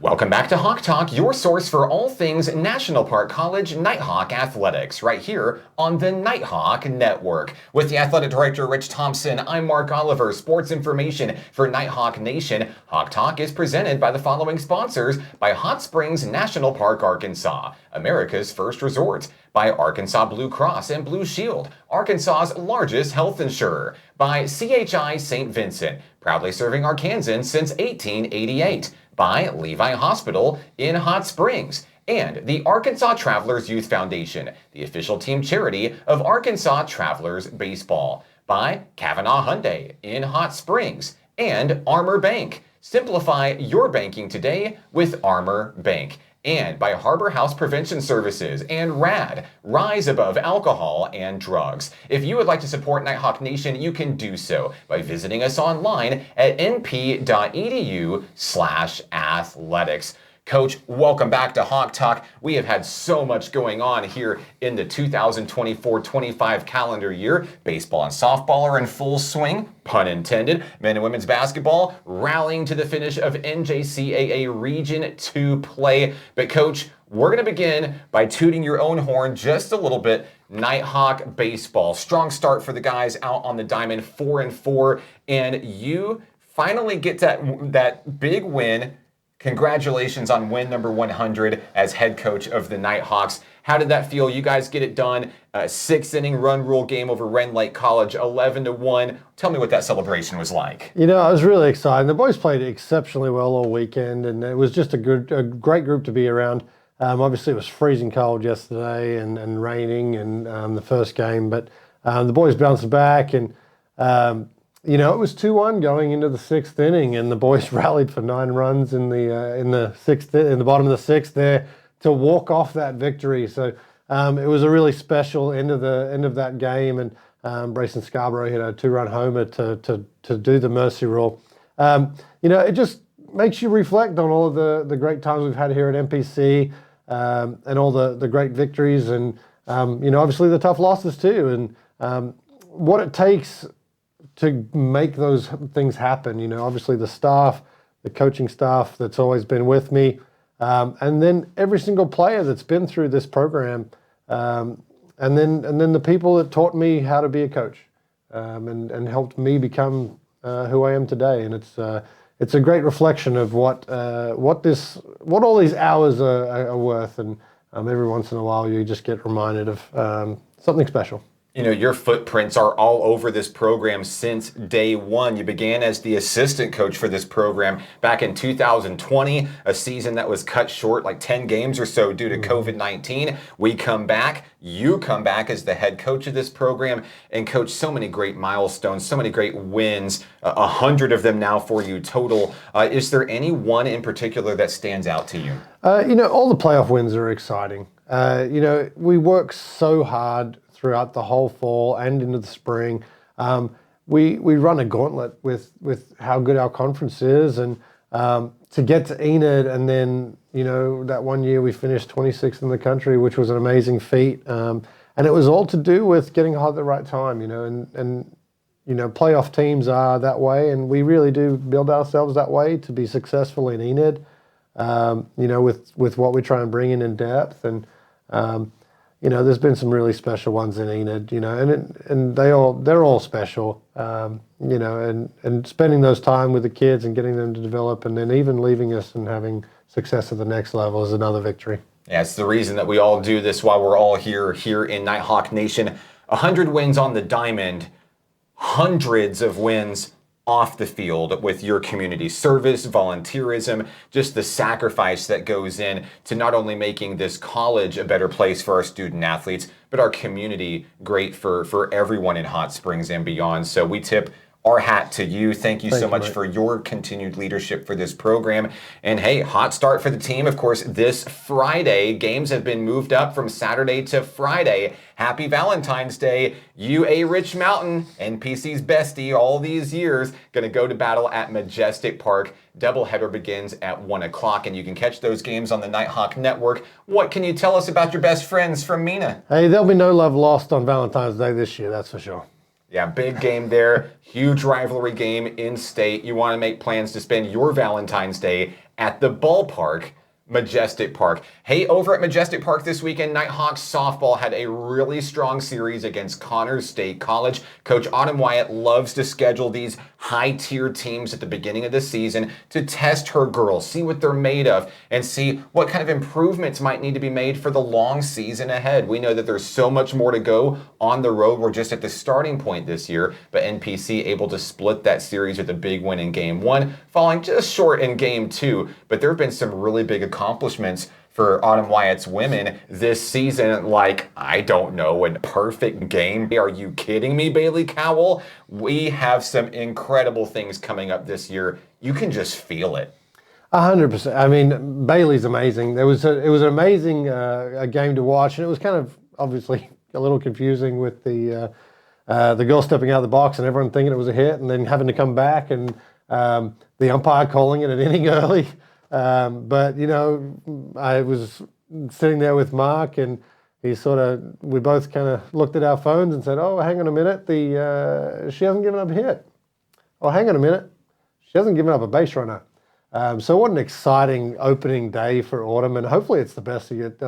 Welcome back to Hawk Talk, your source for all things National Park College Nighthawk Athletics, right here on the Nighthawk Network. With the Athletic Director, Rich Thompson, I'm Mark Oliver. Sports information for Nighthawk Nation. Hawk Talk is presented by the following sponsors: by Hot Springs National Park, Arkansas, America's first resort; by Arkansas Blue Cross and Blue Shield, Arkansas's largest health insurer; by CHI St. Vincent, proudly serving Arkansans since 1888; by Levi Hospital in Hot Springs; and the Arkansas Travelers Youth Foundation, the official team charity of Arkansas Travelers Baseball; by Kavanaugh Hyundai in Hot Springs; and Armor Bank. Simplify your banking today with Armor Bank. And by Harbor House Prevention Services and RAD, Rise Above Alcohol and Drugs. If you would like to support Nighthawk Nation, you can do so by visiting us online at np.edu/athletics. Coach, welcome back to Hawk Talk. We have had so much going on here in the 2024-25 calendar year. Baseball and softball are in full swing, pun intended. Men and women's basketball rallying to the finish of NJCAA Region 2 play. But Coach, we're going to begin by tooting your own horn just a little bit. Nighthawk baseball, strong start for the guys out on the diamond, 4-4, and you finally get that big win. Congratulations on win number 100 as head coach of the Nighthawks. How did that feel? You guys get it done. 6-inning run rule game over Ren Lake College, 11-1. Tell me what that celebration was like. You know, I was really excited. The boys played exceptionally well all weekend, and it was just a great group to be around. Obviously, it was freezing cold yesterday and raining in the first game, but the boys bounced back, and you know, it was 2-1 going into the 6th inning, and the boys rallied for 9 runs in the bottom of the 6th there to walk off that victory. So it was a really special end of that game, and Brayson Scarborough hit a 2-run homer to do the mercy rule. You know, it just makes you reflect on all of the great times we've had here at MPC, and all the great victories, and you know, obviously the tough losses too, and what it takes to make those things happen. You know, obviously the staff, the coaching staff that's always been with me, and then every single player that's been through this program, and then the people that taught me how to be a coach, and helped me become who I am today. And it's a great reflection of what all these hours are worth. And every once in a while you just get reminded of something special. You know, your footprints are all over this program since day one. You began as the assistant coach for this program back in 2020, a season that was cut short, like 10 games or so due to COVID-19. We come back, you come back as the head coach of this program, and coach, so many great milestones, so many great wins, 100 of them now for you total. Is there any one in particular that stands out to you? You know, all the playoff wins are exciting. You know, we work so hard throughout the whole fall and into the spring. We run a gauntlet with how good our conference is, and to get to Enid, and then, you know, that one year we finished 26th in the country, which was an amazing feat. And it was all to do with getting hot at the right time, you know, and you know, playoff teams are that way, and we really do build ourselves that way to be successful in Enid, you know, with what we try and bring in depth. And you know, there's been some really special ones in Enid, you know, and they're all special, you know, and spending those time with the kids and getting them to develop, and then even leaving us and having success at the next level is another victory. Yeah, it's the reason that we all do this, while we're all here in Nighthawk Nation. 100 wins on the diamond, hundreds of wins off the field with your community service, volunteerism, just the sacrifice that goes in to not only making this college a better place for our student athletes, but our community great for everyone in Hot Springs and beyond. So we tip our hat to you. Thank you so much for your continued leadership for this program. And hey, hot start for the team, of course, this Friday. Games have been moved up from Saturday to Friday. Happy Valentine's Day. UA Rich Mountain, NPC's bestie all these years, going to go to battle at Majestic Park. Doubleheader begins at 1 o'clock, and you can catch those games on the Nighthawk Network. What can you tell us about your best friends from Mena? Hey, there'll be no love lost on Valentine's Day this year, that's for sure. Yeah, big game there. Huge rivalry game in state. You want to make plans to spend your Valentine's Day at the ballpark, Majestic Park. Hey, over at Majestic Park this weekend, Nighthawks softball had a really strong series against Connors State College. Coach Autumn Wyatt loves to schedule these high-tier teams at the beginning of the season to test her girls, see what they're made of, and see what kind of improvements might need to be made for the long season ahead. We know that there's so much more to go on the road. We're just at the starting point this year, but NPC able to split that series with a big win in Game 1, falling just short in Game 2. But there have been some really big accomplishments for Autumn Wyatt's women this season, like, I don't know, a perfect game. Are you kidding me, Bailey Cowell? We have some incredible things coming up this year. You can just feel it. 100%. I mean, Bailey's amazing. It was an amazing a game to watch, and it was kind of obviously a little confusing with the girl stepping out of the box and everyone thinking it was a hit, and then having to come back and the umpire calling it an inning early. But, you know, I was sitting there with Mark, and we both kind of looked at our phones and said, oh, hang on a minute, she hasn't given up a hit. Oh, hang on a minute, she hasn't given up a base runner. So what an exciting opening day for Autumn, and hopefully it's the best of it,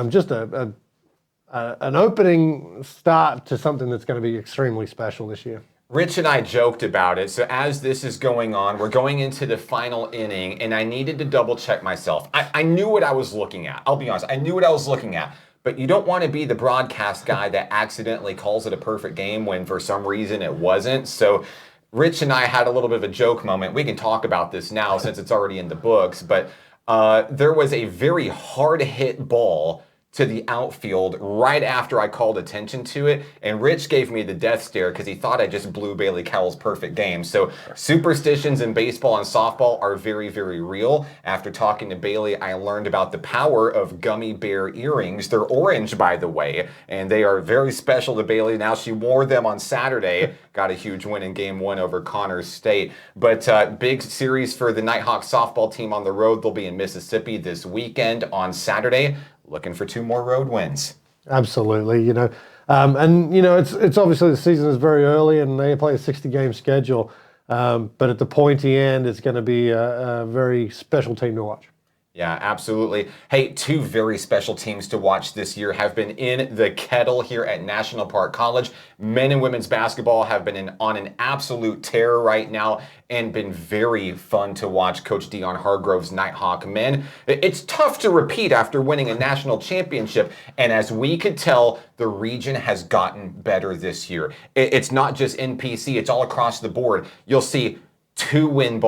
just an opening start to something that's going to be extremely special this year. Rich and I joked about it. So as this is going on, we're going into the final inning, and I needed to double check myself. I knew what I was looking at. I'll be honest. I knew what I was looking at. But you don't want to be the broadcast guy that accidentally calls it a perfect game when for some reason it wasn't. So Rich and I had a little bit of a joke moment. We can talk about this now since it's already in the books. But there was a very hard hit ball to the outfield right after I called attention to it, and Rich gave me the death stare because he thought I just blew Bailey Cowell's perfect game. So superstitions in baseball and softball are very, very real. After talking to Bailey, I learned about the power of gummy bear earrings. They're orange, by the way, and they are very special to Bailey. Now she wore them on Saturday, got a huge win in Game 1 over Connors State. But big series for the Nighthawks softball team on the road. They'll be in Mississippi this weekend on Saturday. Looking for 2 more road wins. Absolutely, and it's obviously the season is very early, and they play a 60-game schedule. But at the pointy end, it's going to be a very special team to watch. Yeah, absolutely. Hey, 2 very special teams to watch this year have been in the kettle here at National Park College. Men and women's basketball have been on an absolute tear right now and been very fun to watch Coach Dion Hargrove's Nighthawk men. It's tough to repeat after winning a national championship, and as we could tell, the region has gotten better this year. It's not just NPC, it's all across the board. You'll see 2-point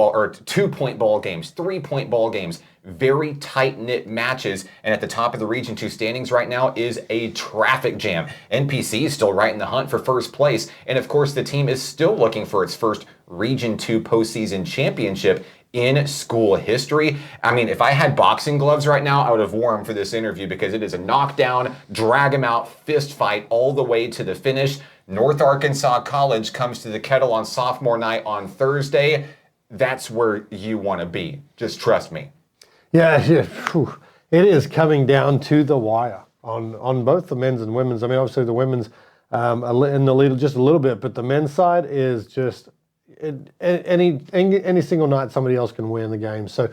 ball games, 3-point ball games, very tight-knit matches, and at the top of the Region 2 standings right now is a traffic jam. NPC is still right in the hunt for first place, and of course the team is still looking for its first Region 2 postseason championship in school history. I mean, if I had boxing gloves right now, I would have worn them for this interview because it is a knockdown, drag 'em out, fist fight all the way to the finish. North Arkansas College comes to the kettle on sophomore night on Thursday. That's where you want to be. Just trust me. Yeah. Whew. It is coming down to the wire on both the men's and women's. I mean, obviously the women's in the lead just a little bit, but the men's side is just any single night somebody else can win the game. So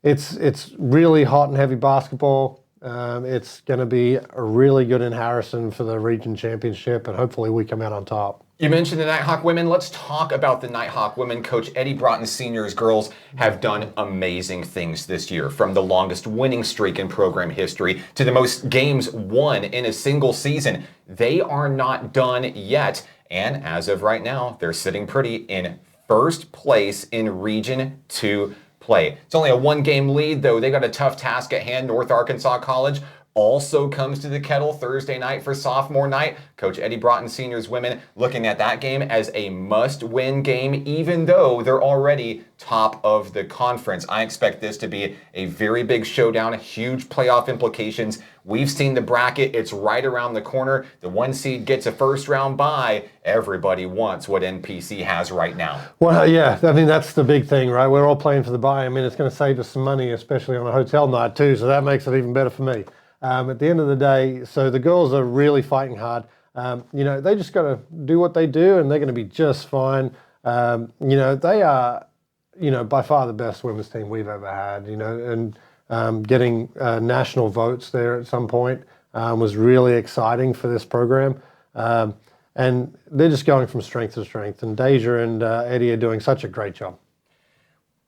it's really hot and heavy basketball. It's going to be really good in Harrison for the region championship, and hopefully we come out on top. You mentioned the Nighthawk women. Let's talk about the Nighthawk women. Coach Eddie Broughton Sr.'s girls have done amazing things this year, from the longest winning streak in program history to the most games won in a single season. They are not done yet, and as of right now, they're sitting pretty in first place in Region 2 play. It's only a 1-game lead, though. They got a tough task at hand. North Arkansas College also comes to the kettle Thursday night for sophomore night. Coach Eddie Broughton Sr.'s women looking at that game as a must-win game, even though they're already top of the conference. I expect this to be a very big showdown, huge playoff implications. We've seen the bracket. It's right around the corner. The 1 seed gets a first-round bye. Everybody wants what NPC has right now. Well, yeah, I mean, that's the big thing, right? We're all playing for the bye. I mean, it's going to save us some money, especially on a hotel night, too, so that makes it even better for me. At the end of the day, so the girls are really fighting hard. They just got to do what they do, and they're going to be just fine. They are, by far the best women's team we've ever had. And getting national votes there at some point was really exciting for this program. And they're just going from strength to strength. And Deja and Eddie are doing such a great job.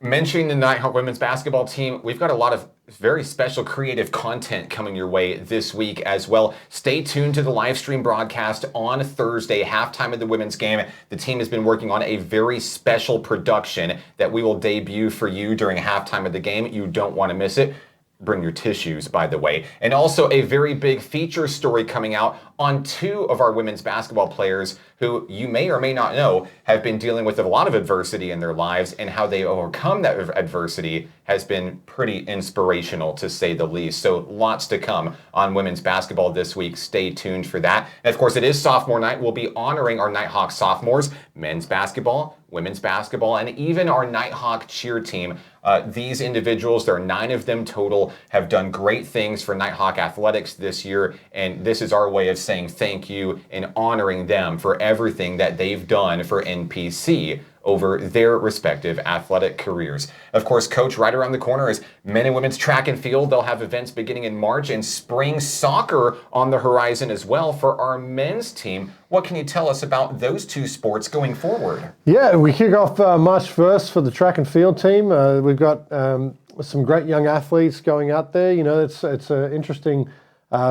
Mentioning the Nighthawk women's basketball team, we've got a lot of very special creative content coming your way this week as well. Stay tuned to the live stream broadcast on Thursday, halftime of the women's game. The team has been working on a very special production that we will debut for you during halftime of the game. You don't want to miss it. Bring your tissues, by the way. And also a very big feature story coming out on two of our women's basketball players who you may or may not know have been dealing with a lot of adversity in their lives, and how they overcome that adversity has been pretty inspirational, to say the least. So lots to come on women's basketball this week. Stay tuned for that. And of course, it is sophomore night. We'll be honoring our Nighthawk sophomores, men's basketball, women's basketball, and even our Nighthawk cheer team. These individuals, there are 9 of them total, have done great things for Nighthawk Athletics this year, and this is our way of saying thank you and honoring them for everything that they've done for NPC over their respective athletic careers. Of course, Coach, right around the corner is men and women's track and field. They'll have events beginning in March, and spring soccer on the horizon as well for our men's team. What can you tell us about those two sports going forward? Yeah, we kick off March 1st for the track and field team. We've got some great young athletes going out there. It's an interesting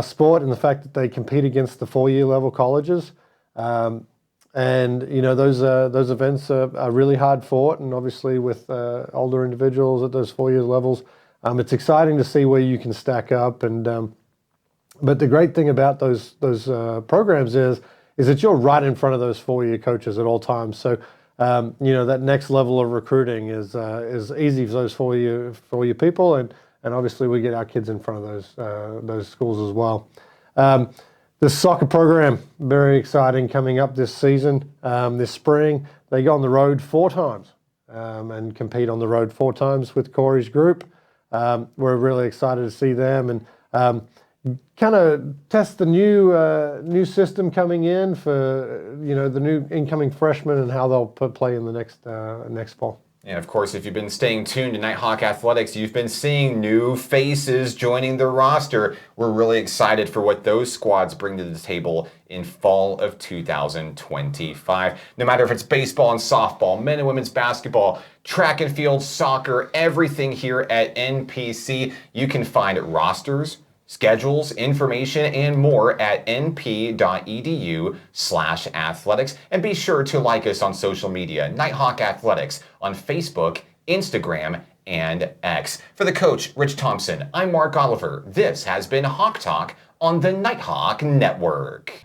sport in the fact that they compete against the 4-year level colleges. And those events are really hard fought, and obviously with older individuals at those 4-year levels, it's exciting to see where you can stack up. And but the great thing about those programs is that you're right in front of those 4-year coaches at all times. So that next level of recruiting is easy for those 4-year people, and obviously we get our kids in front of those schools as well. The soccer program, very exciting, coming up this season. This spring, they go on the road 4 times and compete on the road 4 times with Corey's group. We're really excited to see them and kind of test the new system coming in for the new incoming freshmen and how they'll play in the next fall. And of course, if you've been staying tuned to Nighthawk Athletics, you've been seeing new faces joining the roster. We're really excited for what those squads bring to the table in fall of 2025. No matter if it's baseball and softball, men and women's basketball, track and field, soccer, everything here at NPC, you can find rosters, schedules, information, and more at np.edu/athletics. And be sure to like us on social media, Nighthawk Athletics, on Facebook, Instagram, and X. For the coach, Rich Thompson, I'm Mark Oliver. This has been Hawk Talk on the Nighthawk Network.